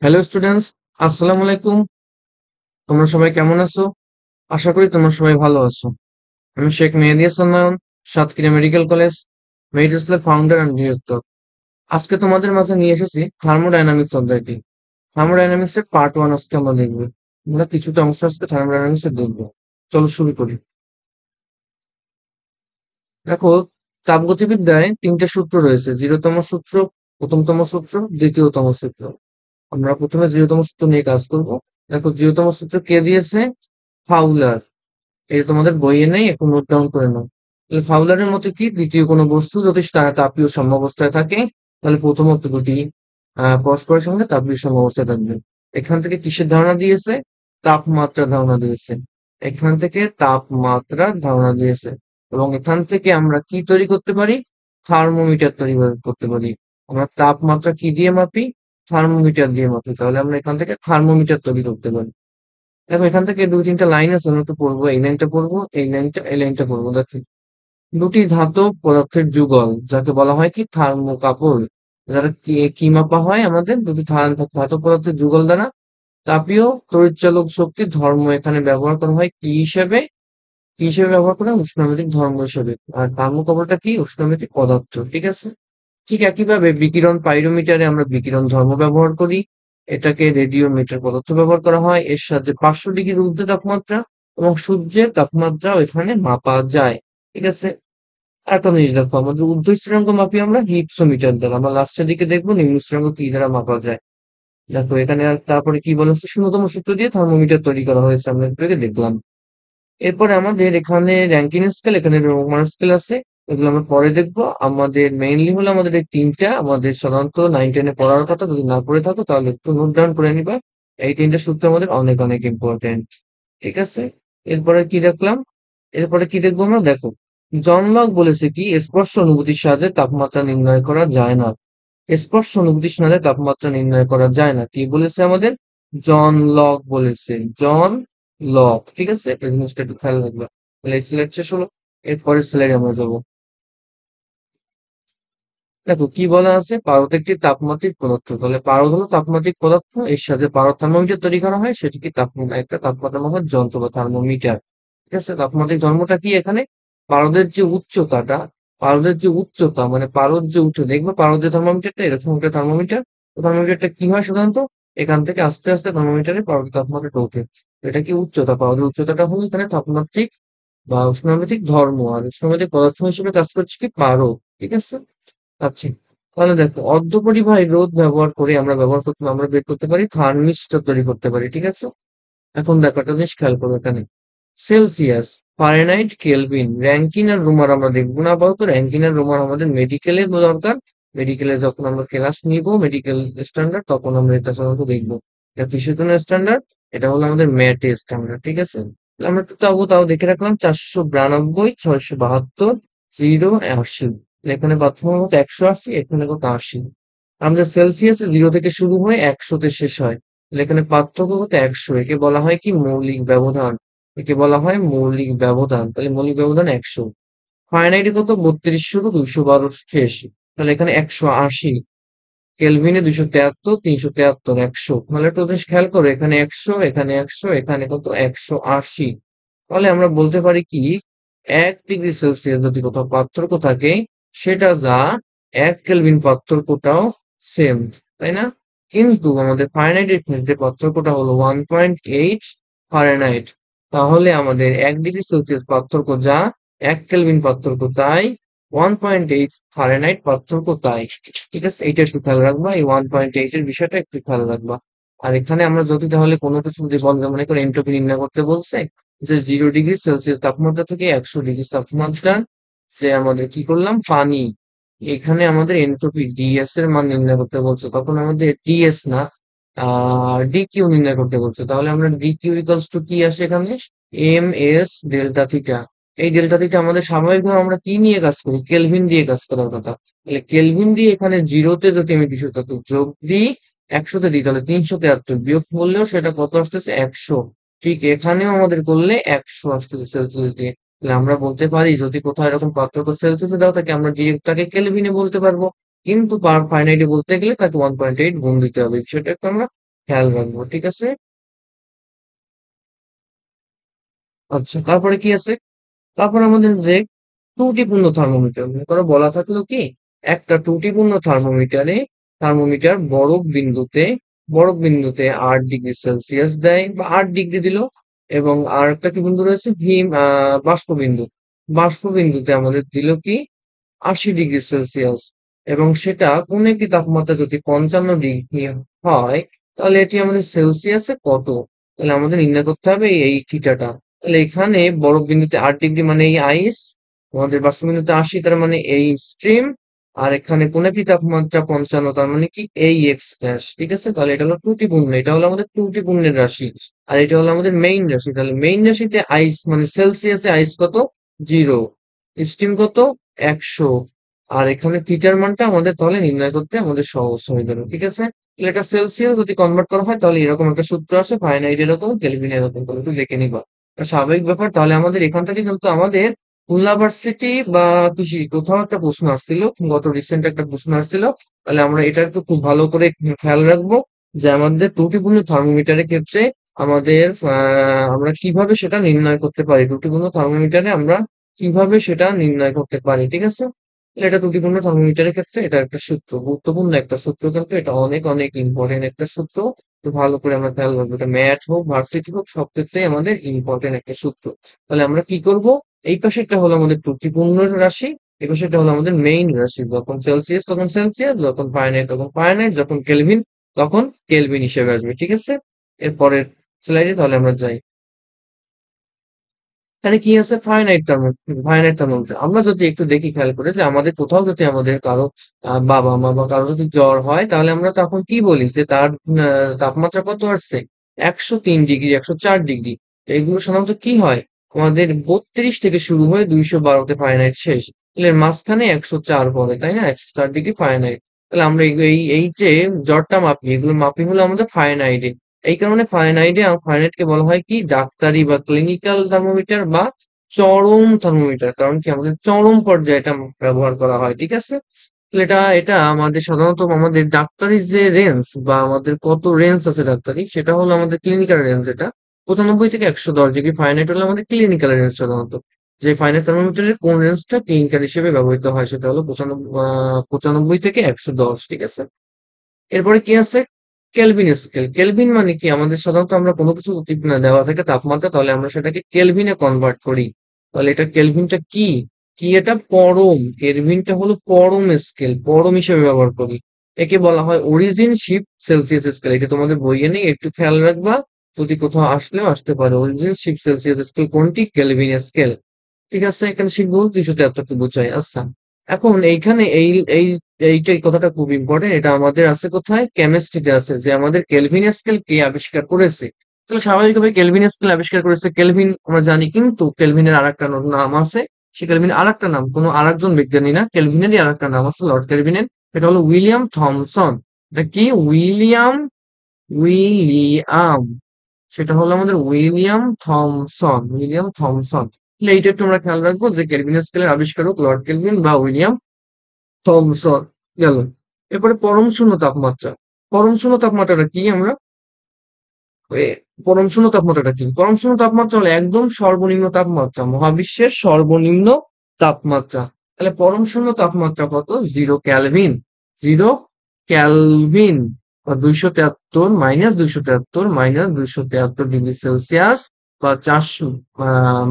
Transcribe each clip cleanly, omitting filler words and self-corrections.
Hello students, আসসালামু আলাইকুম। তোমরা সবাই কেমন আছো? আশা করি তোমরা সবাই ভালো আছো। আমি শেখ মেহেদী হাসান নয়ন, সাতক্ষীরা মেডিকেল কলেজ, মেডিসেলের ফাউন্ডার অ্যান্ড ডিরেক্টর। আজকে তোমাদের মাঝে নিয়ে এসেছি থার্মোডাইনামিক্স অধ্যায়টি। থার্মোডাইনামিক্স এর পার্ট ওয়ান আজকে আমরা দেখবো। আমরা কিছুটা অংশ আজকে থার্মোডাইনামিক্স এর দেখবো। চলো শুরু করি। দেখো, তাপগতিবিদ্যায় তিনটে সূত্র রয়েছে: জিরোতম সূত্র, প্রথমতম সূত্র, দ্বিতীয়তম সূত্র। আমরা প্রথমে জিরোতম সূত্র নিয়ে কাজ করব। দেখো, জিরোতম সূত্র কে দিয়েছে? ফাউলার। এটা তোমাদের বইয়ে নেই, একটু নোট ডাউন করে নাও। তাহলে ফাউলারের মতে কি, দ্বিতীয় কোনো বস্তু যদি তাপীয় সাম্যাবস্থায় থাকে, তাহলে প্রথমত দুটি পরস্পরের সঙ্গে তাপীয় সাম্যাবস্থায় থাকবে। এখান থেকে কিসের ধারণা দিয়েছে? তাপমাত্রার ধারণা দিয়েছে। এখান থেকে তাপমাত্রার ধারণা দিয়েছে। এবং এখান থেকে আমরা কি তৈরি করতে পারি? থার্মোমিটার তৈরি করতে পারি। আমরা তাপমাত্রা কি দিয়ে মাপি? থার্মোমিটার দিয়ে মাপি। তাহলে আমরা এখান থেকে থার্মোমিটার তৈরি করতে পারি। দেখো, এখান থেকে দুই তিনটা লাইন আছে, আমরা একটু পড়বো। এই লাইনটা পড়বো, এই লাইনটা পড়বো। দেখো, দুটি ধাতব পদার্থের যুগল, যাকে বলা হয় কি থার্মোকাপল, যারা কি কি মাপা হয় আমাদের দুটি ধাতব পদার্থের যুগল দ্বারা তাপীয় তড়িৎচালক শক্তির ধর্ম এখানে ব্যবহার করা হয় কি হিসেবে? কি হিসেবে ব্যবহার করা হয়? উষ্ণামিতিক ধর্ম হিসেবে। আর থার্মোকাপলটা কি? উষ্ণামিতিক পদার্থ। ঠিক আছে। ঠিক একইভাবে বিকিরণ পাইরোমিটারে আমরা বিকিরণ ধর্ম ব্যবহার করি। এটাকে রেডিওমিটার পদার্থ ব্যবহার করা হয়। এর সাথে 500 ডিগ্রির ঊর্ধ্বে তাপমাত্রা এবং সূর্যের তাপমাত্রা এখানে মাপা যায়। ঠিক আছে। একটা জিনিস দেখো, আমাদের ঊর্ধ্ব স্থিরাঙ্ক মাপি আমরা হিপসোমিটার দ্বারা। আমরা লাস্টের দিকে দেখবো নিম্ন স্থিরাঙ্ক কি দ্বারা মাপা যায়। দেখো এখানে, আর তারপরে কি বলা হচ্ছে, শূন্যতম সূত্র দিয়ে থার্মোমিটার তৈরি করা হয়েছে, আমরা একটু আগে দেখলাম। এরপরে আমাদের এখানে র্যাঙ্কিন স্কেল, এখানে রোমান স্কেল আছে। এগুলো আমরা পরে দেখবো। আমাদের মেইনলি হলো আমাদের এই তিনটা, আমাদের সাধারণত 9-10 এ পড়ার কথা। যদি না পড়ে থাকো তাহলে একটু নোট ডাউন করে নিবা। এই তিনটা সূত্র আমাদের অনেক অনেক ইম্পর্টেন্ট। ঠিক আছে। এরপরে কি দেখলাম? এরপরে কি দেখবো আমরা? দেখো, জন লক বলেছে কি স্পর্শ অনুভূতির সাহায্যে তাপমাত্রা নির্ণয় করা যায় না। স্পর্শ অনুভূতির সাহায্যে তাপমাত্রা নির্ণয় করা যায় না, কি বলেছে আমাদের? জন লক বলেছে। John Locke. ঠিক আছে, এই জিনিসটা একটু খেয়াল রাখবা। তাহলে এই স্লাইড শেষ হলো। এরপরের স্লাইডে আমরা যাবো। দেখো কি বলা আছে, পারদ একটি তাপমাত্রিক পদার্থ। তাহলে পারদ হলো তাপমাত্রিক পদার্থ, এর সাথে পারদ থার্মোমিটার তৈরি করা হয়, সেটি কি তাপমাত্রা, একটা তাপমাত্রা মাপার যন্ত্র বা থার্মোমিটার। ঠিক আছে। তাপমাত্রিক ধর্মটা কি এখানে? পারদের যে উচ্চতাটা, পারদের যে উচ্চতা মানে পারদ যে উঠে, দেখবে পারদের থার্মোমিটারটা এরকম একটা থার্মোমিটার। থার্মোমিটারটা কি হয় সাধারণত? এখান থেকে আস্তে আস্তে থার্মোমিটারে পারদের তাপমাত্রাটা ওঠে। এটা কি উচ্চতা? পারদের উচ্চতাটা হলো এখানে তাপমাত্রিক বা উষ্ণামিতিক ধর্ম। আর উষ্ণামিতিক পদার্থ হিসেবে কাজ করছে কি? পারদ। ঠিক আছে। আচ্ছা, তাহলে দেখো, অর্ধপরিবাহী রোধ ব্যবহার করে আমরা বের করতে পারি থার্মিস্টর তৈরি করতে পারি। ঠিক আছে। এখন দেখো একটা জিনিস খেয়াল করো এখানে। সেলসিয়াস, ফারেনহাইট, কেলভিন, র্যাঙ্কিন আর রোমার আমরা দেখবো না আপাতত। র্যাঙ্কিন আর রোমার আমাদের মেডিকেলে দরকার। মেডিকেলে যখন আমরা ক্লাস নিব, মেডিকেল স্ট্যান্ডার্ড, তখন আমরা এটা সাধারণত দেখবো। এটা কিসের জন্য স্ট্যান্ডার্ড? এটা হলো আমাদের ম্যাটে স্ট্যান্ডার্ড। ঠিক আছে। তাহলে আমরা একটু তাও দেখে রাখলাম: 492, 672, 0, 80। এখানে প্রাথমিক মতো 180, এখানে কত? 80। আমাদের সেলসিয়াসে 0 থেকে শুরু হয়ে 100-তে শেষ হয়। তাহলে এখানে পার্থক্য কত? 100। একে বলা হয় কি? মৌলিক ব্যবধান। একে বলা হয় মৌলিক ব্যবধান। তাহলে মৌলিক ব্যবধান 100। ফারেনহাইটে কত? 32 শুরু, 212 শেষ। তাহলে এখানে 180। কেলভিনে 273, 373, 100। তাহলে একটু বেশ খেয়াল করো, এখানে 100, এখানে 100, এখানে কত? 180। তাহলে আমরা বলতে পারি কি, 1 ডিগ্রি সেলসিয়াস যদি কোথাও পার্থক্য থাকে, সেটা যা 1 কেলভিন পার্থক্যটাও সেম, তাই না? কিন্তু আমাদের ফারেনহাইটের ক্ষেত্রে পার্থক্যটা হলো 1.8 ফারেনহাইট। তাহলে আমাদের 1 ডিগ্রি সেলসিয়াস পার্থক্য যা, 1 কেলভিন পার্থক্য তাই, 1.8 ফারেনহাইট পার্থক্য তাই। ঠিক আছে, এটা একটু খেয়াল রাখবা। এই 1.8 এর বিষয়টা একটু খেয়াল রাখবা। আর এখানে আমরা যদি তাহলে কোনো কিছু যদি বলতে, মনে করে এন্ট্রপি নির্ণয় করতে বলছে, যে 0 ডিগ্রি সেলসিয়াস তাপমাত্রা থেকে 100 ডিগ্রি তাপমাত্রা, যে আমাদের কি করলাম, পানি, এখানে আমাদের এন্ট্রপি ডিএস এর মান নির্ণয় করতে বলছে, তখন আমাদের ডিএস না, ডিকিউ নির্ণয় করতে বলছে। তাহলে আমরা ডিকিউ ইকুয়ালস টু কি আসে এখানে? M S delta theta. এই ডেল্টা থিটা আমাদের স্বাভাবিকভাবে আমরা কি নিয়ে কাজ করি? কেলভিন দিয়ে কাজ করার কথা। তাহলে কেলভিন দিয়ে এখানে 0-তে যদি আমি 273 যোগ দিই, 100-তে দিই, তাহলে 373 বিয়োগ করলেও সেটা কত আসতেছে? 100। ঠিক এখানেও আমাদের করলে 100 আসতেছে সেলসিয়াস দিয়ে। তাহলে আমরা বলতে পারি, যদি কোথাও এরকম পার্থক্য সেলসিয়াসে দেওয়া থাকে, আমরা ডিরেক্ট তাকে কেলভিনে বলতে পারবো। কিন্তু ফারেনহাইটে বলতে গেলে তাকে 1.8 গুণ দিতে হবে। সেটা একটু আমরা খেয়াল রাখবো, ঠিক আছে? আচ্ছা, তারপরে কি আছে? তারপর আমাদের যে ত্রুটিপূর্ণ থার্মোমিটার, মনে করো বলা থাকলো কি একটা ত্রুটিপূর্ণ থার্মোমিটারে থার্মোমিটার বরফ বিন্দুতে 8 ডিগ্রি সেলসিয়াস দেয় বা 8 ডিগ্রি দিল, এবং আর একটা কি বিন্দু রয়েছে, হিম বাষ্পবিন্দু। বাষ্পবিন্দুতে আমাদের দিল কি 80 ডিগ্রি সেলসিয়াস, এবং সেটা কোন একটি তাপমাত্রা যদি 55 ডিগ্রি হয়, তাহলে এটি আমাদের সেলসিয়াসে কত? তাহলে আমাদের নির্ণয় করতে হবে এই থিটাটা। তাহলে এখানে বরফ বিন্দুতে 8 ডিগ্রি মানে এই আইস, আমাদের বাষ্প বিন্দুতে 80 তার মানে এই স্ট্রিম, আর এখানে কোন একটি তাপমাত্রা 55 তার মানে কি এই এক্স গ্যাস, ঠিক আছে? তাহলে এটা হলো ত্রুটিপূর্ণ, এটা হলো আমাদের ত্রুটিপূর্ণের রাশি। আর এটা হলো আমাদের মেইন রাশি। তাহলে মেইন রাশিতে আইস মানে সেলসিয়াসে আইস কত? 0। স্টিম কত? 100। আর এখানে থিটার মানটা আমাদের তাহলে নির্ণয় করতে আমাদের সহজ হয়ে যাবে, ঠিক আছে? তাহলে এটা সেলসিয়াস যদি কনভার্ট করা হয় তাহলে এরকম একটা সূত্র আসে, ফারেনহাইট এরকম, কেলভিন এরকম, তাহলে একটু দেখে নিবা। এটা স্বাভাবিক ব্যাপার। তাহলে আমাদের এখান থেকে কিন্তু আমাদের খুলনা ভার্সিটি বা কৃষি কোথাও একটা প্রশ্ন আসছিল, গত রিসেন্ট একটা প্রশ্ন আসছিল। তাহলে আমরা এটা একটু খুব ভালো করে খেয়াল রাখবো যে আমাদের ত্রুটিপূর্ণ থার্মোমিটারের ক্ষেত্রে আমাদের আমরা কিভাবে সেটা নির্ণয় করতে পারি, ত্রুটিপূর্ণ থার্মোমিটারে আমরা কিভাবে সেটা নির্ণয় করতে পারি, ঠিক আছে? এটা ত্রুটিপূর্ণ থার্মোমিটারের ক্ষেত্রে এটা একটা সূত্র, গুরুত্বপূর্ণ একটা সূত্র, কিন্তু এটা অনেক অনেক ইম্পর্টেন্ট একটা সূত্র। তো ভালো করে আমরা খেয়াল রাখবো, এটা ম্যাথ হোক ভার্সিটি হোক সব ক্ষেত্রেই আমাদের ইম্পর্টেন্ট একটা সূত্র। তাহলে আমরা কি করব, এই পাশেরটা হলো আমাদের ত্রুটিপূর্ণ রাশি, এই পাশেরটা হলো আমাদের মেইন রাশি। যখন সেলসিয়াস তখন সেলসিয়াস, যখন ফারেনহাইট তখন ফারেনহাইট, যখন কেলভিন তখন কেলভিন হিসেবে আসবে, ঠিক আছে? এরপরের স্লাইডে তাহলে আমরা যাই। এখানে কি আছে? Finite thermometer. আমরা যদি একটু দেখি খেয়াল করে যে আমাদের কোথাও যদি আমাদের কারো বাবা মা বা কারো যদি জ্বর হয়, তাহলে আমরা তখন কি বলি যে তার তাপমাত্রা কত আসছে? 103 ডিগ্রি, 104 ডিগ্রি। এগুলো সাধারণত কি হয়? আমাদের 32 থেকে শুরু হয়ে 212-তে ফারেনহাইট শেষ। তাহলে এর মাঝখানে 104 পড়ে, তাই না? 104 ডিগ্রি ফারেনহাইট। তাহলে আমরা এই যে জ্বরটা মাপি, এগুলো মাপি হলো আমাদের ফারেনহাইটে। এই কারণে ফারেনহাইটকে বলা হয় কি ডাক্তারি বা ক্লিনিক্যাল থার্মোমিটার বা চরম থার্মোমিটার। কারণ কি আমাদের চরম পর্যায়ে এটা ব্যবহার করা হয়, ঠিক আছে? তাহলে এটা এটা আমাদের সাধারণত আমাদের ডাক্তারি যে রেঞ্জ বা আমাদের কত রেঞ্জ আছে ডাক্তারি, সেটা হলো আমাদের ক্লিনিক্যাল রেঞ্জ। এটা 95 থেকে 110 ডিগ্রি ফারেনহাইট হলো আমাদের ক্লিনিক্যাল রেঞ্জ সাধারণত। যে ফাইনাল থার্মোমিটারের কোন রেঞ্জটা ক্লিনিক্যাল হিসেবে ব্যবহৃত হয় সেটা হলো 95 থেকে 110, ঠিক আছে? এরপরে কি আছে? Kelvin scale. কেলভিন মানে কি? আমাদের সাধারণত আমরা কোনো কিছু যদি দেওয়া থাকে তাপমাত্রা, তাহলে আমরা সেটাকে কেলভিনে কনভার্ট করি। তাহলে এটা কেলভিনটা কি? কি এটা? পরম। কেলভিনটা হলো পরম স্কেল, পরম হিসেবে ব্যবহার করি। একে বলা হয় অরিজিন শিফট সেলসিয়াস স্কেল। এটা তোমাদের বইয়ে নেই, একটু খেয়াল রাখবা, যদি কোথাও আসলেও আসতে পারে। অরিজিন শিফট সেলসিয়াস স্কেল কোনটি? কেলভিন স্কেল, ঠিক আছে? এখানে শিখবো 273 বোঝায়। আচ্ছা, এখন এইখানে এই কথাটা খুব ইম্পর্টেন্ট। এটা আমাদের আছে কোথায়? কেমিস্ট্রিতে আছে, যে আমাদের কেলভিন স্কেল কে আবিষ্কার করেছে। তাহলে স্বাভাবিকভাবে কেলভিন স্কেল আবিষ্কার করেছে কেলভিন আমরা জানি, কিন্তু কেলভিনের আরেকটা নাম আছে। সে কেলভিনের আরেকটা নাম কোনো আরেকজন বিজ্ঞানী না, কেলভিনেরই আরেকটা নাম আছে লর্ড কেলভিনের। এটা হলো উইলিয়াম থমসন। এটা কি? উইলিয়াম, সেটা হলো আমাদের উইলিয়াম থমসন। তাহলে এইটা একটু আমরা খেয়াল রাখবো যে কেলভিন স্কেলের আবিষ্কারক লর্ড কেলভিন বা উইলিয়াম থমসন গেল। এরপরে পরম শূন্য তাপমাত্রা। পরম শূন্য তাপমাত্রাটা কি? আমরা এ, পরম শূন্য তাপমাত্রাটা কি? পরম শূন্য তাপমাত্রা হলো একদম সর্বনিম্ন তাপমাত্রা, মহাবিশ্বের সর্বনিম্ন তাপমাত্রা। তাহলে পরম শূন্য তাপমাত্রা কত? 0 ক্যালভিন। 0 ক্যালভিন বা 273 -273 - 273 ডিগ্রি সেলসিয়াস বা 400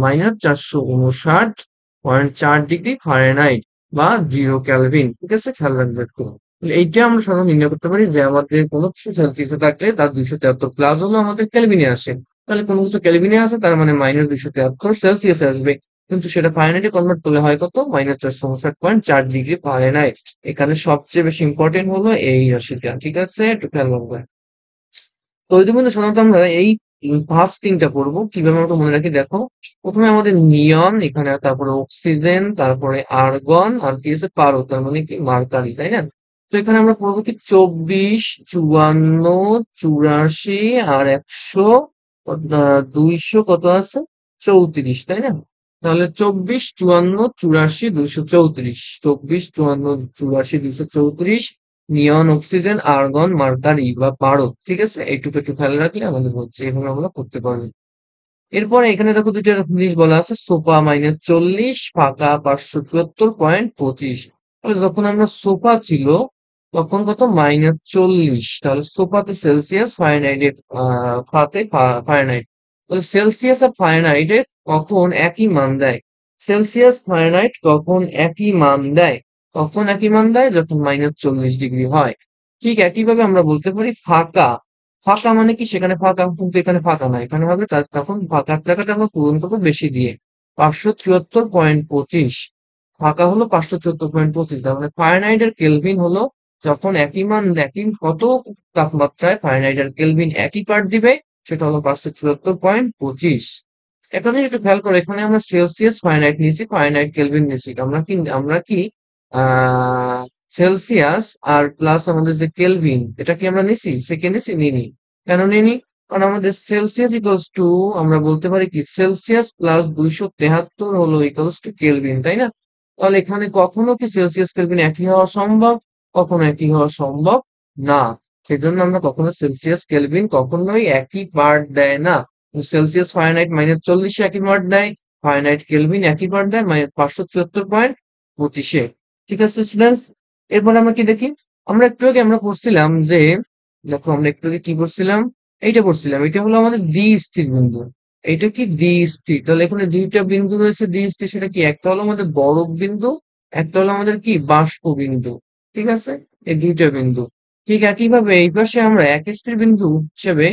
-459.4 ডিগ্রি ফারেনহাইট বা 0 ক্যালভিন, ঠিক আছে? খেয়াল রাখবে একটু। এইটা আমরা সাধারণত নির্ণয় করতে পারি যে আমাদের কোনো কিছু সেলসিয়াসে থাকলে তার 273 প্লাস হলো আমাদের কেলভিনে আসে। তাহলে কোনো কিছু কেলভিনে আসে তার মানে -273 সেলসিয়াসে আসবে। কিন্তু সেটা ফারেনহাইটে কনভার্ট করলে হয় কত? -459.4 ডিগ্রি ফারেনহাইট। এখানে সবচেয়ে বেশি ইম্পর্টেন্ট হলো এই রাশিটা, ঠিক আছে? একটু খেয়াল রাখবে। তো ইতিমধ্যে সাধারণত আমরা এই ফার্স্ট তিনটা পড়বো, কিভাবে আমরা মনে রাখি দেখো। প্রথমে আমাদের নিয়ন, এখানে তারপরে অক্সিজেন, তারপরে আর্গন, আর কি আছে? পারো, তার মানে কি মার্কারি, তাই না? তো এখানে আমরা পড়বো কি 24, 54, 84 আর 100, 200 কত আছে? 34, তাই না? তাহলে 24, 54, 84, 234, 24, 54, 84, 234, নিয়ন, অক্সিজেন, আর্গন, মার্কারি বা পারদ। ঠিক আছে, এইটুকু একটু খেয়াল রাখলে আমাদের হচ্ছে, এভাবে আমরা করতে পারবো। এরপরে এখানে দেখো দুইটা জিনিস বলা আছে, সোপা -40, ফাঁকা 574.25। তাহলে যখন আমরা সোপা ছিল তখন কত, -40, তাহলে সোপাতে সেলসিয়াস, ফারেনহাইটে ফাতে ফারেনহাইট। তাহলে সেলসিয়াস আর ফারেনহাইটে কখন একই মান দেয়? সেলসিয়াস ফারেনহাইট কখন একই মান দেয়? কখন একই মান দেয়? যখন -40 ডিগ্রি হয়। ঠিক একইভাবে আমরা বলতে পারি ফাঁকা। ফাঁকা মানে কি, সেখানে ফাঁকা, কিন্তু এখানে ফাঁকা নাই, এখানে হবে তখন ফাঁকার জায়গাটা আমরা পূরণ করবো বেশি দিয়ে। 574.25, ফাঁকা হলো 574.25। তার মানে ফারেনহাইট আর কেলভিন হলো, যখন একই মান, একই কত তাপমাত্রায় ফারেনহাইট আর কেলভিন একই পার্ট দিবে, সেটা হলো 574.25। একটা জিনিস একটু খেয়াল করো, এখানে আমরা সেলসিয়াস ফারেনহাইট নিয়েছি, ফারেনহাইট কেলভিন নিয়েছি, আমরা কি আহ সেলসিয়াস আর প্লাস আমাদের যে কেলভিন, এটা কি আমরা নিছি, সেকেন্ড নিছি, নিনি। কেন নিনি? কারণ আমাদের সেলসিয়াস ইকুয়ালস টু, আমরা বলতে পারি কি, সেলসিয়াস প্লাস 273 হলো ইকুয়ালস টু কেলভিন, তাই না? তাহলে এখানে কখনো কি সেলসিয়াস কেলভিন একই হওয়া সম্ভব? কখনো একই হওয়া সম্ভব না। সেজন্য আমরা কখনো সেলসিয়াস কেলভিন কখনোই একই পার্ট দেয় না। সেলসিয়াস ফারেনহাইট -40 একই পার্ট দেয়, ফারেনহাইট কেলভিন একই পার্ট দেয় 574.25-এ। ঠিক আছে স্টুডেন্টস, এরপর আমরা কি দেখি, আমরা একটু আগে আমরা পড়ছিলাম যে, দেখো আমরা একটু আগে কি পড়ছিলাম, এইটা পড়ছিলাম, এটা হলো আমাদের দ্বি স্থির বিন্দু। এটা কি দ্বি স্থির, তাহলে এখানে দুইটা বিন্দু রয়েছে দ্বি স্থির, সেটা কি, একটা হলো আমাদের বরফ বিন্দু, একটা হলো আমাদের কি বাষ্প বিন্দু। ঠিক আছে, এই দুইটা বিন্দু। ঠিক একইভাবে এই পাশে আমরা এক স্থির বিন্দু হিসেবে,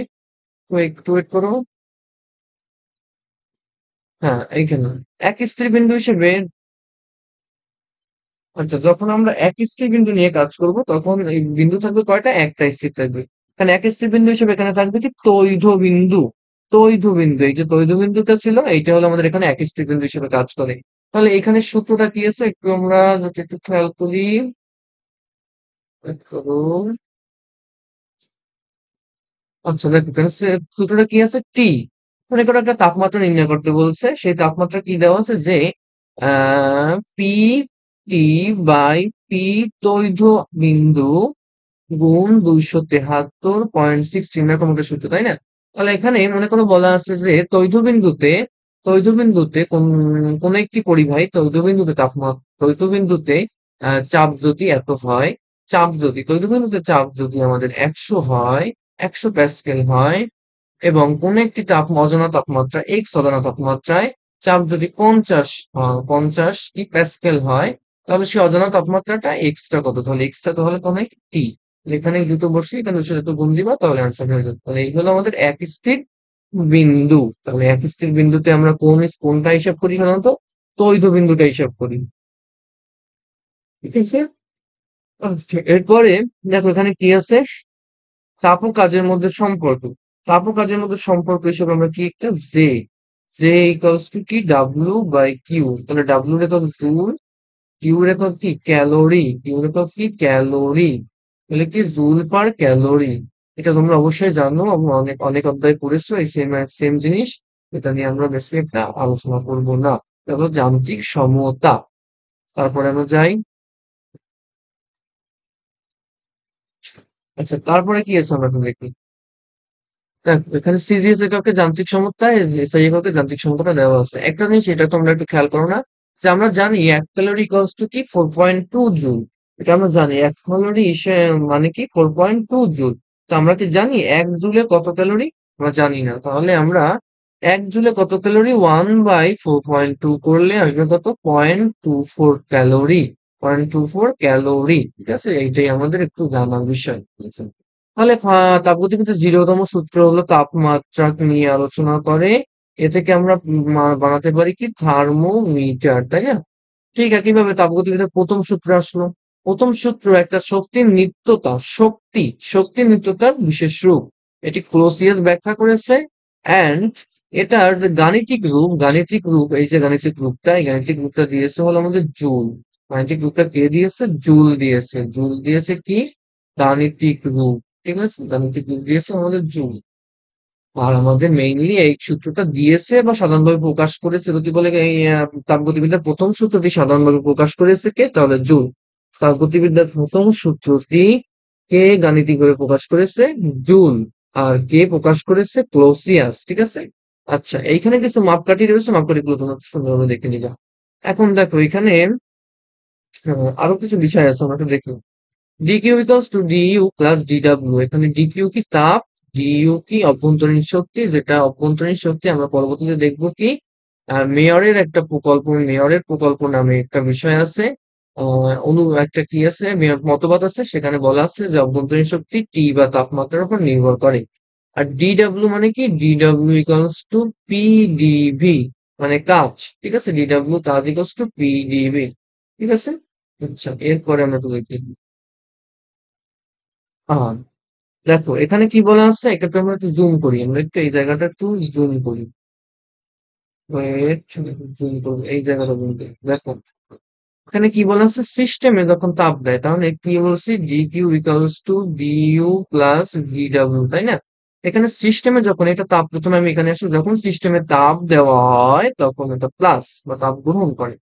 একটু ওয়েট করো, হ্যাঁ এইখানে এক স্থির বিন্দু হিসেবে, আচ্ছা যখন আমরা এক স্থির বিন্দু নিয়ে কাজ করব তখন এই বিন্দু থাকবে কয়টা, একটা স্থির থাকবে। এখানে এক স্থির বিন্দু হিসেবে এখানে থাকবে কি, তৈধ বিন্দু। তৈধ বিন্দু, এই যে তৈধ বিন্দুটা ছিল, এইটা হলো আমাদের এখানে এক স্থির বিন্দু হিসেবে কাজ করে। তাহলে এখানে সূত্রটা কি আছে, একটু আমরা যদি একটু খেয়াল করি, wait করো। আচ্ছা দেখো এখানে সূত্রটা কি আছে, টি। মনে করো একটা তাপমাত্রা নির্ণয় করতে বলছে, সেই তাপমাত্রা কি দেওয়া আছে যে, পি টি বাই পি তৈধ বিন্দু গুণ 273.6, এরকম একটা সূত্র, তাই না? তাহলে এখানে মনে করো বলা আছে যে তৈধ বিন্দুতে কোন একটি পরিবাহী তৈধ বিন্দুতে চাপ যদি এত হয়, তৈধ বিন্দুতে চাপ যদি আমাদের 100 হয়, 100 প্যাসকেল হয়, এবং কোন একটি অজানা তাপমাত্রা এক্স, অজানা তাপমাত্রায় চাপ যদি 50 কি প্যাসকেল হয়, তাহলে সেই অজানা তাপমাত্রাটা এক্সটা কত, তাহলে এক্সটা তো হলে কোন টি। এখানে দুটো বসে এখানে সাথে গুণ দিবা, তাহলে আনসার হয়ে যাবে। তাহলে এই হলো আমাদের এক স্থির বিন্দু। তাহলে এক স্থির বিন্দুতে আমরা কোনটা হিসাব করি সাধারণত, তৈধ বিন্দুটা হিসাব করি। ঠিক আছে, আচ্ছা, এরপরে দেখো এখানে কি আছে, তাপ ও কাজের মধ্যে সম্পর্ক। তাপ ও কাজের মধ্যে সম্পর্ক হিসেবে আমরা কি একটা জে, জে ইকুয়ালস টু কি, ডাব্লিউ বাই কিউ। তাহলে ডাব্লিউ এর একক জুল, কিউ এর একক কি ক্যালোরি, কিউ এর একক কি ক্যালোরি, তাহলে কি জুল পার ক্যালোরি। এটা তোমরা অবশ্যই জানো, আমরা অনেক অনেক অধ্যায় পড়েছো এই সেম সেম জিনিস। এটা নিয়ে আমরা বেশি একটা আলোচনা করব না। এটা হলো যান্ত্রিক সমতা। তারপরে আমরা যাই, আচ্ছা তারপরে কি আছে আমরা একটু দেখি। দেখো এখানে সিজিএস এককে যান্ত্রিক সমতা, এসআই এককে যান্ত্রিক সমতা দেওয়া আছে। একটা জিনিস এটা তোমরা একটু খেয়াল করো না, যে আমরা জানি 1 ক্যালোরি ইকুয়ালস টু কি 4.2 জুল। এটা আমরা জানি 1 ক্যালোরি মানে কি 4.2 জুল। তো আমরা কি জানি 1 জুলে কত ক্যালোরি? আমরা জানি না। তাহলে আমরা 1 জুলে কত ক্যালোরি, 1/4.2 করলে আসবে কত, 0.24 ক্যালোরি। 0.24 ক্যালোরি। ঠিক আছে, এইটাই আমাদের একটু জানার বিষয়। তাহলে তাপগতিবিদ্যার 0তম সূত্র হলো তাপমাত্রা নিয়ে আলোচনা করে। এ থেকে আমরা বানাতে পারি কি, থার্মোমিটার, তাই না? ঠিক একইভাবে তাপগতিবিদ্যার প্রথম সূত্র আসলো। প্রথম সূত্র একটা শক্তির নিত্যতা, শক্তির নিত্যতার বিশেষ রূপ, এটি ক্লোসিয়াস ব্যাখ্যা করেছে। অ্যান্ড এটার যে গাণিতিক রূপ, এই যে গাণিতিক রূপটা, এই গাণিতিক রূপটা দিয়েছে হলো আমাদের জুল। গাণিতিক রূপটা কে দিয়েছে, জুল দিয়েছে। জুল দিয়েছে কি, গাণিতিক রূপ। ঠিক আছে, গাণিতিক রূপ দিয়েছে আমাদের জুল। আর আমাদের মেইনলি এই সূত্রটা দিয়েছে বা সাধারণভাবে প্রকাশ করেছে, যদি বলে এই তাপগতিবিদ্যার প্রথম সূত্রটি সাধারণভাবে প্রকাশ করেছে কে, তাহলে জুল। তাপগতিবিদ্যার প্রথম সূত্রটি কে গাণিতিকভাবে প্রকাশ করেছে? জুল। আর কে প্রকাশ করেছে? ক্লসিয়াস। ঠিক আছে। আচ্ছা, এইখানে কিছু মাপকাঠি রয়েছে, মাপকাঠিগুলো তোমরা সুন্দরভাবে দেখে নিবা। এখন দেখো এখানে আরো কিছু বিষয় আছে, আমরা একটু দেখি। DQ equals to DU plus DW. এখানে ডিকিউ কি তাপ, ডিইউ কি অভ্যন্তরীণ শক্তি, যেটা অভ্যন্তরীণ শক্তি আমরা পরবর্তীতে দেখবো কি মেয়রের একটা প্রকল্প, মেয়রের প্রকল্প নামে একটা বিষয় আছে। একটা কি আছে, মতবাদ আছে, সেখানে বলা আছে যে অভ্যন্তরীণ শক্তি টি বা তাপমাত্রার উপর নির্ভর করে। আর ডিডব্লিউ মানে কি? ডিডব্লিউ ইকুয়ালস টু পিডিভি, মানে কাজ। ঠিক আছে, ডিডব্লিউ কাজ ইকুয়ালস টু পিডিভি। ঠিক আছে। আচ্ছা, এরপরে আমরা তো দেখি আহ দেখো এখানে কি বলা আছে, এটাকে আমরা একটু জুম করি, আমরা একটু এই জায়গাটা একটু জুম করি। ওয়েট, জুম করবো এই জায়গাটা জুম করি। দেখো এখানে কি বলা আছে, সিস্টেমে যখন তাপ দেয় তাহলে কি বলছি, D Q equals to DU plus V W, তাই না? এখানে সিস্টেমে যখন এটা তাপ, প্রথমে আমি এখানে আসলে যখন সিস্টেমে তাপ দেওয়া হয় তখন এটা প্লাস বা তাপ গ্রহণ করে।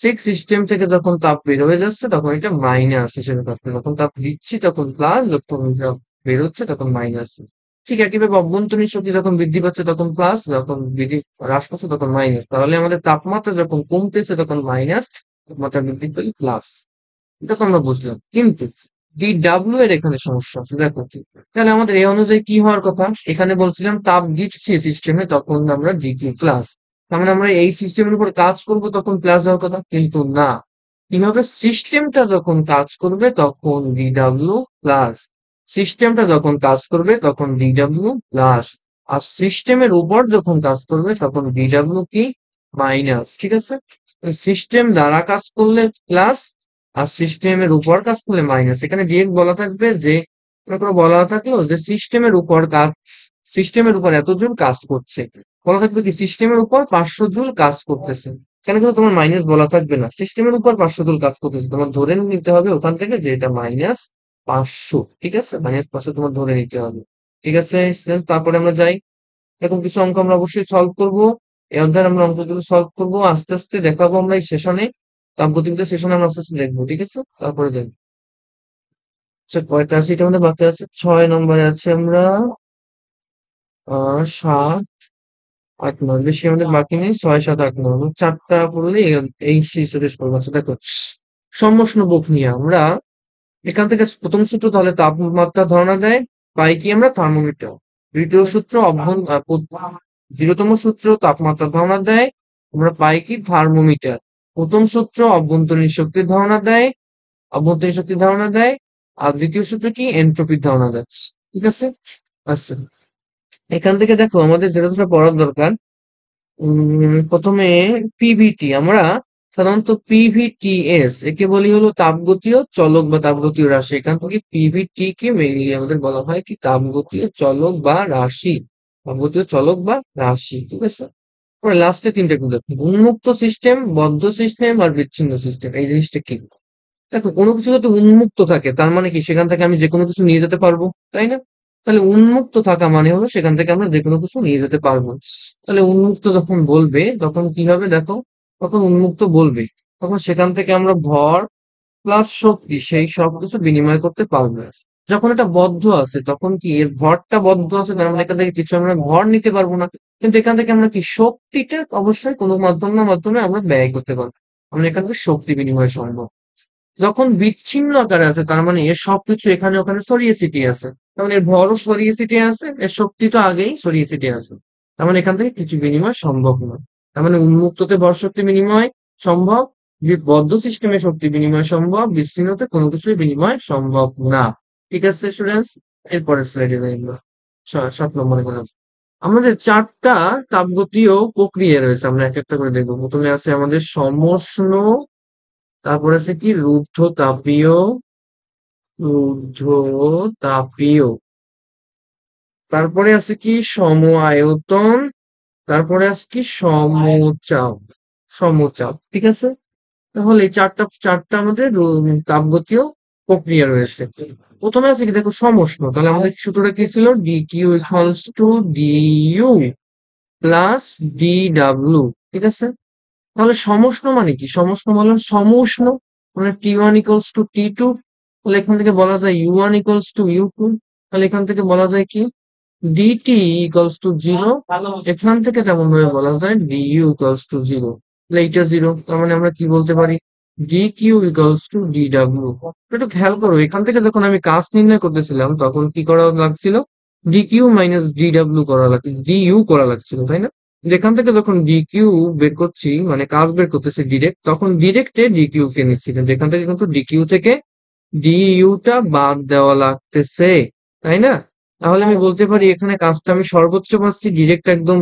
ঠিক সিস্টেম থেকে যখন তাপ বের হয়ে যাচ্ছে তখন এটা মাইনাস হিসেবে থাকবে, যখন তাপ দিচ্ছি তখন প্লাস, যখন এটা বের হচ্ছে তখন মাইনাস। ঠিক একইভাবে অভ্যন্তরীণ শক্তি যখন বৃদ্ধি পাচ্ছে তখন প্লাস, যখন বৃদ্ধি হ্রাস পাচ্ছে তখন মাইনাস। তাহলে আমাদের তাপমাত্রা যখন কমতেছে তখন মাইনাস, তাপমাত্রা বৃদ্ধি পেলে প্লাস। এটা তো আমরা বুঝলাম, কিন্তু ডি ডাব্লিউ এর এখানে সমস্যা আছে। দেখো তাহলে আমাদের এই অনুযায়ী কি হওয়ার কথা, এখানে বলছিলাম তাপ দিচ্ছে সিস্টেমে তখন আমরা ডিকিউ প্লাস, তার মানে আমরা এই সিস্টেমের উপর কাজ করব তখন প্লাস হওয়ার কথা, কিন্তু না। কি হবে, সিস্টেমটা যখন কাজ করবে তখন ডিডব্লিউ প্লাস, সিস্টেমটা যখন কাজ করবে তখন ডিডব্লিউ প্লাস, আর সিস্টেমের উপর যখন কাজ করবে তখন ডিডব্লিউ কি মাইনাস। ঠিক আছে, সিস্টেম দ্বারা কাজ করলে প্লাস, আর সিস্টেমের উপর কাজ করলে মাইনাস। এখানে ডিরেক্ট বলা থাকবে যে, মনে করো বলা থাকলো যে সিস্টেমের উপর কাজ, সিস্টেমের উপর এত জুল কাজ করছে, বলা থাকবে কি সিস্টেমের উপর 500 জুল কাজ করতেছে। এখানে কিন্তু তোমার মাইনাস বলা থাকবে না, সিস্টেমের উপর 500 জুল কাজ করতেছে, তোমার ধরে নিতে হবে ওখান থেকে যে এটা -500। ঠিক আছে, -500 তোমার ধরে নিতে হবে। ঠিক আছে, তারপরে আমরা যাই। এখন কিছু অঙ্ক আমরা অবশ্যই সলভ করব। এই অধ্যায়ে আমরা অঙ্কগুলো সলভ করব, আস্তে আস্তে দেখাবো আমরা এই সেশনে, তাপগতিবিদ্যা সেশনে আমরা আস্তে আস্তে দেখবো। ঠিক আছে, তারপরে দেখবো। আচ্ছা, কয়টা আছে এটা আমাদের বাকি আছে? 6 নম্বরে আছে আমরা 7, 8, 9, বেশি আমাদের বাকি নেই। 6, 7, 8, 9, আমরা 4টা পড়লে এই সিরিজটা শেষ করবো। আচ্ছা দেখো, সমষ্ণ বক নিয়ে আমরা এখান থেকে প্রথম সূত্র তাহলে তাপমাত্রা ধারণা দেয়, পাই কি আমরা থার্মোমিটার। দ্বিতীয় সূত্র 0তম সূত্র তাপমাত্রা ধারণা দেয়, আমরা পাই কি থার্মোমিটার। প্রথম সূত্র অভ্যন্তরীণ শক্তির ধারণা দেয়, অভ্যন্তরীণ শক্তির ধারণা দেয়। আর দ্বিতীয় সূত্র কি এন্ট্রপির ধারণা দেয়। ঠিক আছে। আচ্ছা, এখান থেকে দেখো আমাদের যেটা যেটা পড়ার দরকার, প্রথমে পিভিটি, আমরা সাধারণত পিভিটিএস একে বলি হলো তাপগতীয় চলক বা তাপগতীয় রাশি। এখান থেকে পিভিটি কে মেইনলি আমাদের বলা হয় কি তাপগতীয় চলক বা রাশি, তাপগতীয় চলক বা রাশি। ঠিক আছে। পরে লাস্টে 3টা কিন্তু দেখো, উন্মুক্ত সিস্টেম, বদ্ধ সিস্টেম আর বিচ্ছিন্ন সিস্টেম। এই জিনিসটা কি, দেখো কোনো কিছু যদি উন্মুক্ত থাকে তার মানে কি সেখান থেকে আমি যে কোনো কিছু নিয়ে যেতে পারবো, তাই না? তাহলে উন্মুক্ত থাকা মানে হলো সেখান থেকে আমরা যে কোনো কিছু নিয়ে যেতে পারবো। তাহলে উন্মুক্ত যখন বলবে তখন কি হবে দেখো, তখন উন্মুক্ত বলবে তখন সেখান থেকে আমরা ভর প্লাস শক্তি সেই সব কিছু বিনিময় করতে পারবো। যখন এটা বদ্ধ আছে তখন কি, এর ভরটা বদ্ধ আছে তার মানে এখান থেকে কিছু আমরা ভর নিতে পারবো না, কিন্তু এখান থেকে আমরা কি শক্তিটা অবশ্যই কোনো মাধ্যম না মাধ্যমে আমরা ব্যয় করতে পারবো, আমরা এখান থেকে শক্তি বিনিময় সম্ভব। যখন বিচ্ছিন্ন আকারে আছে তার মানে এর সবকিছু এখানে ওখানে ছড়িয়ে ছিটিয়ে আছে, তার মানে এর ভরও ছড়িয়ে ছিটিয়ে আছে, এর শক্তি তো আগেই ছড়িয়ে ছিটিয়ে আছে, তার মানে এখান থেকে কিছু বিনিময় সম্ভব নয়। তার মানে উন্মুক্ততে ভর শক্তি বিনিময় সম্ভব, বদ্ধ সিস্টেমে শক্তি বিনিময় সম্ভব, বিচ্ছিন্নতে কোনো কিছুই বিনিময় সম্ভব না। ঠিক আছে স্টুডেন্টস, এরপরের স্লাইডে যাই আমরা। 7 নম্বরে গেলাম। আমাদের 4টা তাপগতীয় প্রক্রিয়া রয়েছে, আমরা এক একটা করে দেখবো। প্রথমে আছে আমাদের সমষ্ণ, তারপর আছে কি রুদ্ধ তাপীয়, তারপরে আছে কি সম আয়তন, তারপরে আছে কি সমচাপ। ঠিক আছে, তাহলে এই চারটা চারটা আমাদের তাপগতীয় প্রক্রিয়া রয়েছে। প্রথমে আছে কি দেখো সমষ্ণ, তাহলে আমাদের সূত্রটা কি ছিল, D Q equals to DU plus D W. ঠিক আছে, তাহলে সমষ্ণ মানে কি, সমষ্ণ মানে সমউষ্ণ, মানে T1 ইকুয়ালস টু T2, তাহলে এখান থেকে বলা যায় U1 ইকুয়ালস টু U2, তাহলে এখান থেকে বলা যায় কি ডিটি ইকুয়ালস টু জিরো। এখান থেকে তেমন ভাবে বলা যায় ডিইউ ইকুয়ালস টু জিরো, তাহলে এইটা জিরো। তার মানে আমরা কি বলতে পারি ডিকিউ ইকুয়ালস টু ডিডাব্লিউ। একটু খেয়াল করো, এখান থেকে যখন আমি কাজ নির্ণয় করতেছিলাম তখন কি করা লাগছিল, ডিকিউ মাইনাস ডিডাব্লিউ করা লাগছিল, ডিইউ করা লাগছিল, তাই না? এখান থেকে যখন ডিকিউ বের করছি, মানে কাজ বের করতেছি ডিরেক্ট, তখন ডিরেক্টে ডিকিউ কে নিচ্ছি, কিন্তু এখান থেকে কিন্তু ডিকিউ থেকে ডিইউটা বাদ দেওয়া লাগতেছে, তাই না? তাহলে আমি বলতে পারি এখানে কাজটা আমি সর্বোচ্চ পাচ্ছি, ডিরেক্ট একদম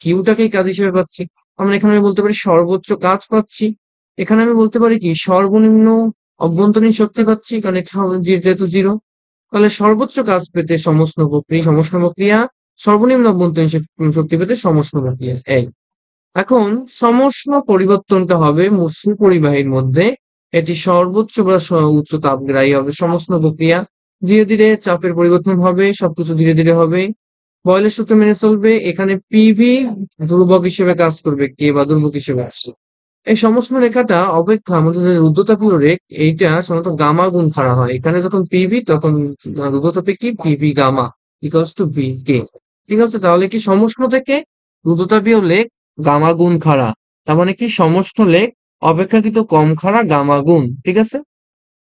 কিউটাকেই কাজ হিসেবে পাচ্ছি। আমরা এখানে আমি বলতে পারি সর্বোচ্চ কাজ পাচ্ছি। এখানে আমি বলতে পারি কি সর্বনিম্ন অভ্যন্তরীণ শক্তি পাচ্ছি, কারণ এখানে যেহেতু জিরো। তাহলে সর্বোচ্চ কাজ পেতে সমষ্ণ প্রক্রিয়া, সর্বনিম্ন অভ্যন্তরীণ শক্তি পেতে সমষ্ণ প্রক্রিয়া এই। এখন সমষ্ণ পরিবর্তনটা হবে সুপরিবাহীর মধ্যে, এটি সর্বোচ্চ বা উচ্চ তাপগ্রাহী হবে সমষ্ণ প্রক্রিয়া। ধীরে ধীরে চাপের পরিবর্তন হবে, সবকিছু ধীরে ধীরে হবে, বয়লের সূত্র মেনে চলবে। এখানে পিভি ধ্রুবক হিসেবে কাজ করবে, কে বা ধ্রুবক হিসেবে আসছে। এই সমষ্ণ রেখাটা অপেক্ষা আমাদের যে রুদ্ধতাপীয় রেখ, এইটা সাধারণত গামা গুণ খাড়া হয়। এখানে যখন পিভি তখন রুদ্ধতাপে কি P V gamma equals to V K. ঠিক আছে, তাহলে কি সমষ্ণ থেকে রুদ্ধতাপীয় লেখ গামা গুণ খাড়া, তার মানে কি সমষ্ণ লেখ অপেক্ষাকৃত কম খাড়া গামা গুণ। ঠিক আছে,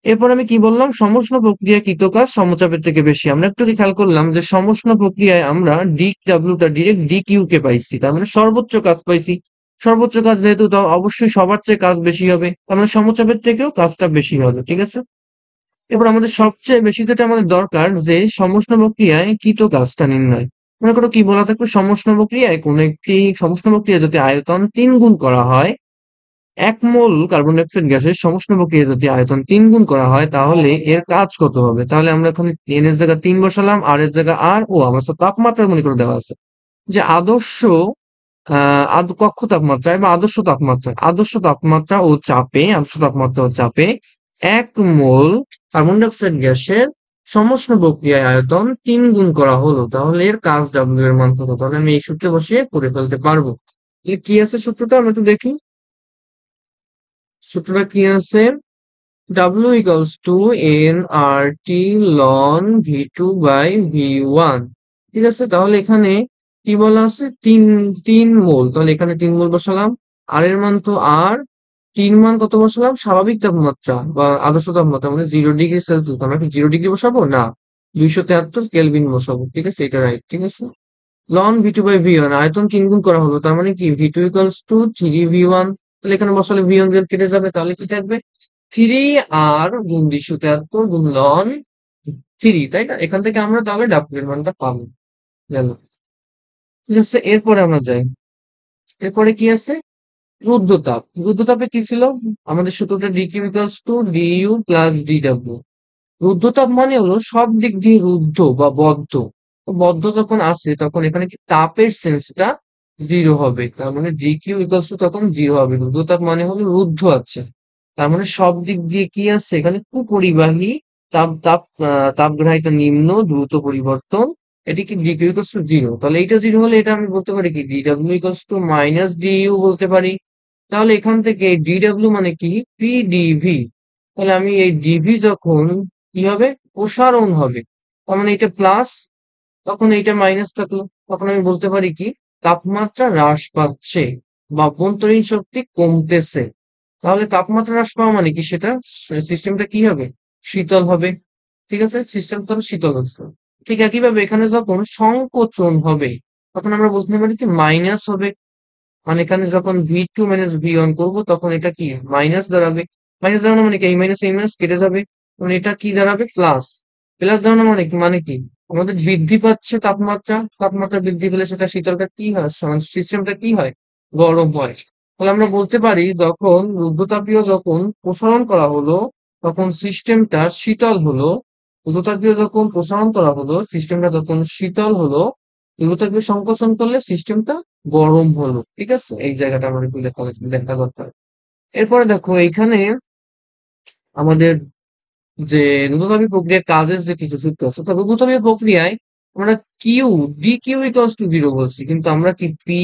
এরপর আমি কি বললাম, সমষ্ণ প্রক্রিয়ায় কৃত কাজ সমচাপের থেকে বেশি। আমরা একটু কি খেয়াল করলাম যে সমষ্ণ প্রক্রিয়ায় আমরা ডি ডাব্লিউটা ডিরেক্ট ডি কিউ কে পাইছি, তার মানে সর্বোচ্চ কাজ পাইছি। সর্বোচ্চ কাজ যেহেতু, তো অবশ্যই সবার চেয়ে কাজ বেশি হবে, তার মানে সমচাপের থেকেও কাজটা বেশি হবে। ঠিক আছে, এবার আমাদের সবচেয়ে বেশি যেটা আমাদের দরকার, যে সমষ্ণ প্রক্রিয়ায় কৃত কাজটা নির্ণয়। মনে করো কি বলা থাকবে, সমষ্ণ প্রক্রিয়ায় কোন একটি সমষ্ণ প্রক্রিয়া যদি আয়তন 3 গুণ করা হয়, 1 মোল কার্বন ডাই অক্সাইড গ্যাসের সমষ্ণ প্রক্রিয়া যদি আয়তন 3 গুণ করা হয়, তাহলে এর কাজ কত হবে? তাহলে আমরা এখন এন এর জায়গায় 3 বসালাম, আর এর জায়গায় আর, ও আমার তো তাপমাত্রা মনে করে দেওয়া আছে যে আদর্শ কক্ষ তাপমাত্রায় বা আদর্শ তাপমাত্রা ও চাপে, 1 মোল কার্বন ডাই অক্সাইড গ্যাসের সমষ্ণ প্রক্রিয়ায় আয়তন 3 গুণ করা হলো, তাহলে এর কাজ ডাব্লিউ এর মান কত? তাহলে আমি এই সূত্রে বসিয়ে করে ফেলতে পারবো। কি আছে সূত্রটা, আমরা একটু দেখি সূত্রটা কি আছে। W equals to nRT ln V2 by V1। ঠিক আছে, তাহলে এখানে কি বলা আছে, তিন মোল, তাহলে এখানে 3 মোল বসালাম। আর এর মান তো আর, মান কত বসালাম, স্বাভাবিক তাপমাত্রা বা আদর্শ তাপমাত্রা মানে 0 ডিগ্রি সেলসিয়াস। আমরা কি 0 ডিগ্রি বসাবো না, 273 কেলভিন বসাবো। ঠিক আছে, এটা রাইট। ঠিক আছে, লন V2 বাই V1, আয়তন 3 গুণ করা হলো, তার মানে কি V2 ইকুয়ালস টু 3V1। তাহলে এখানে বসালে V1 কেটে যাবে, তাহলে কি থাকবে 3R গুণ 273 গুণ লন 3, তাই না? এখান থেকে আমরা তাহলে ডাব্লিউ এর মানটা পাবো। গেল। ঠিক আছে, এরপরে আমরা যাই। এরপরে কি আছে, রুদ্ধতাপ। রুদ্ধতাপে কি ছিল, আমাদের সূত্রটা DQ equals to DU plus DW. রুদ্ধতাপ মানে হলো সব দিক দিয়ে রুদ্ধ বা বদ্ধ। তো বদ্ধ যখন আসে তখন এখানে কি তাপের সেন্সটা জিরো হবে, তার মানে ডিকিউ ইকুয়ালস টু তখন জিরো হবে। রুদ্ধতাপ মানে হলো রুদ্ধ আছে, তার মানে সব দিক দিয়ে কি আছে এখানে কুপরিবাহী, তাপগ্রাহিতা নিম্ন দ্রুত পরিবর্তন, এটি কি ডিকিউ ইকুয়ালস টু জিরো। তাহলে এইটা জিরো হলে এটা আমি বলতে পারি কি DW equals to minus DU বলতে পারি। তাহলে এখান থেকে ডিডাব্লিউ মানে কি পিডিভি, তাহলে আমি এই ডিভি যখন কি হবে প্রসারণ হবে, তার মানে এটা প্লাস, তখন এইটা মাইনাস থাকলো, তখন আমি বলতে পারি কি তাপমাত্রা হ্রাস পাচ্ছে বা অভ্যন্তরীণ শক্তি কমতেছে। তাহলে তাপমাত্রা হ্রাস পাওয়া মানে কি, সেটা সিস্টেমটা কি হবে, শীতল হবে। ঠিক আছে, সিস্টেম তখন শীতল হচ্ছে। ঠিক একইভাবে এখানে যখন সংকোচন হবে, তখন আমরা বলতে পারি কি মাইনাস হবে। মানে এখানে যখন V2 মাইনাস V1 করবো, তখন এটা কি মাইনাস দাঁড়াবে। মাইনাস দাঁড়ানো মানে কি এই মাইনাস কেটে যাবে, তখন এটা কি দাঁড়াবে প্লাস। প্লাস দাঁড়ানো মানে কি, আমাদের বৃদ্ধি পাচ্ছে তাপমাত্রা, তাপমাত্রা বৃদ্ধি পেলে সেটা শীতলটা কি হয়, সিস্টেমটা কি হয়, গরম হয়। তাহলে আমরা বলতে পারি যখন রুদ্ধতাপীয় যখন প্রসারণ করা হলো, তখন সিস্টেমটা শীতল হলো। রুদ্ধতাপীয় যখন প্রসারণ করা হলো, সিস্টেমটা তখন শীতল হলো। রুদ্ধতাপীয় সংকোচন করলে সিস্টেমটা গরম হলো। ঠিক আছে, এই জায়গাটা আমাদের একটু দেখা দরকার। এরপরে দেখো এইখানে আমাদের যে রুদ্ধতাপীয় প্রক্রিয়ার কাজের যে কিছু সূত্র আছে, তো রুদ্ধতাপীয় প্রক্রিয়ায় আমরা Q D Q equals to zero বলছি, কিন্তু আমরা কি পি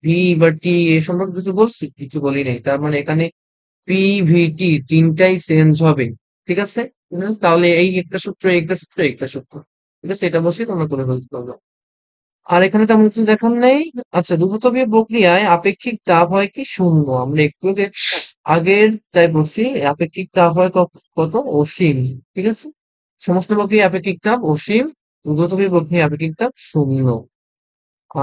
ভি বা টি এ সম্পর্কে কিছু বলছি, কিছু বলি নাই। তার মানে এখানে পিভিটি তিনটাই চেঞ্জ হবে। ঠিক আছে? তাহলে এই একটা সূত্র, এই একটা সূত্র, এই একটা সূত্র। ঠিক আছে? এটা বসে তোমরা করে ফেলতে পারবে। আর এখানে তেমন কিছু দেখার নেই। আচ্ছা, দ্রুততাপীয় প্রক্রিয়ায় আপেক্ষিক তাপ হয় কি শূন্য। আমরা একটু আগের তাই বলছি, আপেক্ষিক তাপ হয় কত? অসীম। ঠিক আছে? সমস্ত প্রক্রিয়া আপেক্ষিক তাপ অসীম, দ্রুততাপীয় প্রক্রিয়া আপেক্ষিক তাপ শূন্য।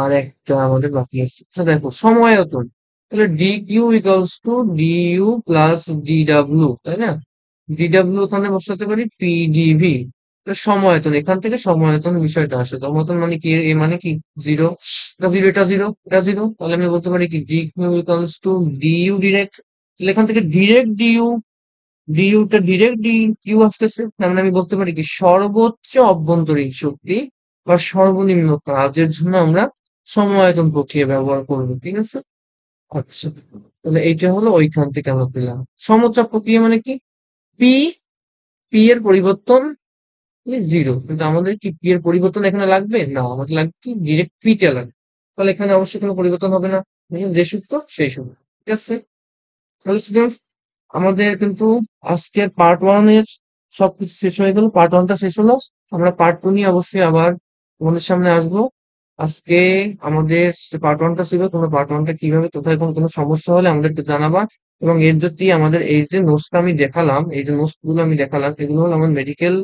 আর একটা আমাদের বাকি আছে। আচ্ছা দেখো, সমায়তন। তাহলে D Q equals to D U plus D W, তাই না? ডি ডাব্লিউ ওখানে বসাতে পারি পিডিভি। সমায়তন, এখান থেকে সমায়তন বিষয়টা আসে। সমায়তন মানে কি? এ মানে কি? জিরো। এটা জিরো, এটা জিরো, এটা জিরো। তাহলে আমি বলতে পারি কি D Q equals to D U direct. তাহলে এখান থেকে ডিরেক্ট ডিইউ, ডিইউটা ডিরেক্ট ডি কিউ আসতেছে। তার মানে আমি বলতে পারি কি সর্বোচ্চ অভ্যন্তরীণ শক্তি বা সর্বনিম্ন কাজের জন্য আমরা সমায়তন প্রক্রিয়া ব্যবহার করবো। ঠিক আছে? আচ্ছা, তাহলে এইটা হলো ওইখান থেকে আমরা পেলাম। সমচাপ প্রক্রিয়া মানে কি? পি, পি এর পরিবর্তন জিরো, কিন্তু আমাদের কি পি এর পরিবর্তন এখানে লাগবে না, আমাদের লাগবে কি ডিরেক্ট পি টা লাগবে। তাহলে এখানে অবশ্যই কোনো পরিবর্তন হবে না, যে সূত্র সেই সূত্র। ঠিক আছে? তাহলে স্টুডেন্ট, আমাদের কিন্তু আজকের পার্ট ওয়ান এর সবকিছু শেষ হয়ে গেল। পার্ট ওয়ানটা শেষ হলো। আমরা পার্ট টু নিয়ে অবশ্যই আবার তোমাদের সামনে আসবো। আজকে আমাদের পার্ট ওয়ানটা ছিল, তোমরা পার্ট ওয়ানটা কিভাবে কোথায় কোনো সমস্যা হলে আমাদেরকে জানাবা। এবং এর যদি আমাদের এই যে নোটসটা আমি দেখালাম, এই যে নোটস গুলো আমি দেখালাম, এগুলো হলো আমার মেডিকেল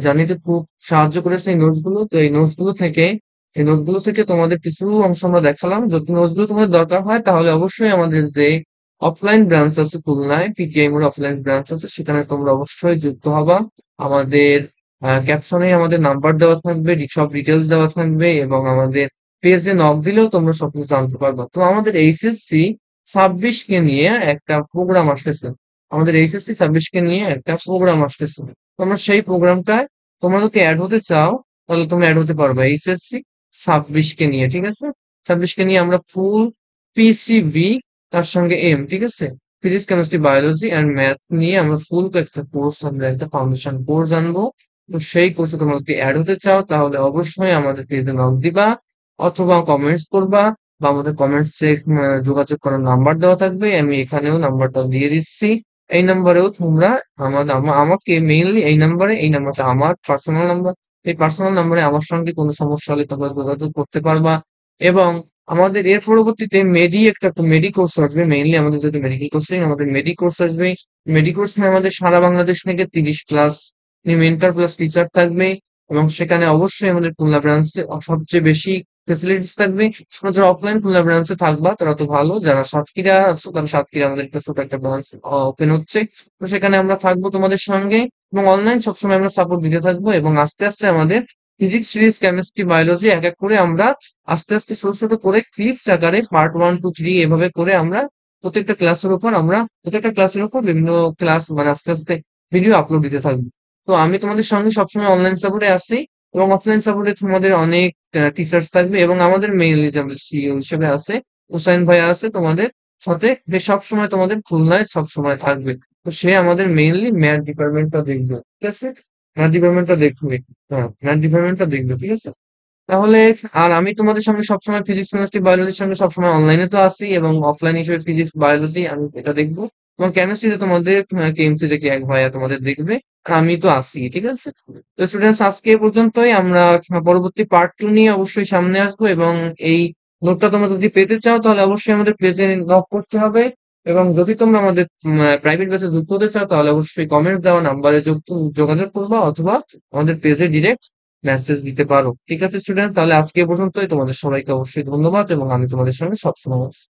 জার্নিতে খুব সাহায্য করেছে এই নোটস গুলো। তো এই নোটস গুলো থেকে তোমাদের কিছু অংশ আমরা দেখালাম। যদি নোটস গুলো তোমাদের দরকার হয় তাহলে অবশ্যই আমাদের যে অফলাইন ব্রাঞ্চ আছে খুলনায়, পিটিআই মোড় অফলাইন ব্রাঞ্চ আছে, সেখানে তোমরা অবশ্যই যুক্ত হবা। আমাদের ক্যাপশনে আমাদের নাম্বার দেওয়া থাকবে, সব ডিটেলস দেওয়া থাকবে, এবং আমাদের পেজে নক দিলেও তোমরা সবকিছু জানতে পারবা। তো আমাদের এইচএসসি 26 কে নিয়ে একটা প্রোগ্রাম আসতেছে। আমাদের এইচএসসি 26 কে নিয়ে একটা প্রোগ্রাম আসতেছে। তোমরা সেই প্রোগ্রামটায় তোমরা যদি অ্যাড হতে চাও তাহলে তোমরা অ্যাড হতে পারবে এইচএসসি 26 কে নিয়ে। ঠিক আছে? 26 কে নিয়ে আমরা ফুল পিসিবি, তার সঙ্গে এম, ঠিক আছে, physics chemistry biology and math নিয়ে আমরা ফুল একটা কোর্স, আমরা একটা ফাউন্ডেশন কোর্স আনবো। তো সেই কোর্সে তোমরা যদি অ্যাড হতে চাও তাহলে অবশ্যই আমাদের পেজে নক দিবা, অথবা কমেন্টস করবা, বা আমাদের কমেন্টসে যোগাযোগ করার নাম্বার দেওয়া থাকবে। আমি এখানেও নাম্বারটা দিয়ে দিচ্ছি। এই নাম্বারেও তোমরা আমাকে মেইনলি এই নাম্বারটা আমার পার্সোনাল নাম্বার। এই পার্সোনাল নাম্বারে আমার সঙ্গে কোনো সমস্যা হলে তোমরা যোগাযোগ করতে পারবা। এবং আমাদের এর পরবর্তীতে একটা মেডি কোর্স আসবে। মেইনলি আমাদের যদি মেডিকেল কোর্স নেই, আমাদের মেডি কোর্স আসবে। মেডি কোর্স নিয়ে আমাদের সারা বাংলাদেশ থেকে 30 প্লাস মেন্টর প্লাস টিচার থাকবে। এবং সেখানে অবশ্যই আমাদের খুলনা ব্রাঞ্চে সবচেয়ে বেশি ফেসিলিটিস থাকবে। তোমরা যারা অফলাইন খুলনা ব্রাঞ্চে থাকবা তারা তো ভালো, যারা সাতক্ষীরা আছো তারা সাতক্ষীরা আমাদের একটা ছোট একটা ব্রাঞ্চ ওপেন হচ্ছে। তো সেখানে আমরা থাকবো তোমাদের সঙ্গে, এবং অনলাইন সবসময় আমরা সাপোর্ট দিতে থাকবো। এবং আস্তে আস্তে আমাদের ফিজিক্স সিরিজ, কেমিস্ট্রি, বায়োলজি এক এক করে আমরা আস্তে আস্তে ছোট ছোট করে ক্লিপস আকারে পার্ট 1, 2, 3 এভাবে করে আমরা প্রত্যেকটা ক্লাসের উপর বিভিন্ন ক্লাস মানে আস্তে আস্তে ভিডিও আপলোড দিতে থাকবো। তো আমি তোমাদের সঙ্গে সবসময় অনলাইন সাপোর্টে আছি, এবং অফলাইন সাপোর্টে তোমাদের অনেক টিচার্স থাকবে। এবং আমাদের মেইনলি যে সিইও হিসেবে আছে হুসাইন ভাইয়া আছে তোমাদের সাথে, যে সবসময় তোমাদের খুলনায় সবসময় থাকবে। তো সে আমাদের মেইনলি ম্যাথ ডিপার্টমেন্টটা দেখবে। ঠিক আছে? ম্যাথ ডিপার্টমেন্টটা দেখবে। হ্যাঁ, ম্যাথ ডিপার্টমেন্টটা দেখবে। ঠিক আছে? তাহলে আর আমি তোমাদের সঙ্গে সবসময় ফিজিক্স কেমিস্ট্রি বায়োলজির সঙ্গে সবসময় অনলাইনে তো আছি, এবং অফলাইন হিসেবে ফিজিক্স বায়োলজি আমি এটা দেখবো। এবং কেমিস্ট্রিতে তোমাদের কেএমসি থেকে এক ভাইয়া তোমাদের দেখবে। আর আমি তো আছি। ঠিক আছে? তো স্টুডেন্টস, আজকে এ পর্যন্তই। আমরা পরবর্তী পার্ট 2 নিয়ে অবশ্যই সামনে আসবো। এবং এই নোটটা তোমরা যদি পেতে চাও তাহলে অবশ্যই আমাদের পেজে নক করতে হবে। এবং যদি তোমরা আমাদের প্রাইভেট ব্যাচে যুক্ত হতে চাও তাহলে অবশ্যই কমেন্ট দেওয়া নাম্বারে যোগাযোগ করবা, অথবা আমাদের পেজে ডিরেক্ট মেসেজ দিতে পারো। ঠিক আছে স্টুডেন্ট, তাহলে আজকে এ পর্যন্তই। তোমাদের সবাইকে অবশ্যই ধন্যবাদ, এবং আমি তোমাদের সঙ্গে সবসময় আছি।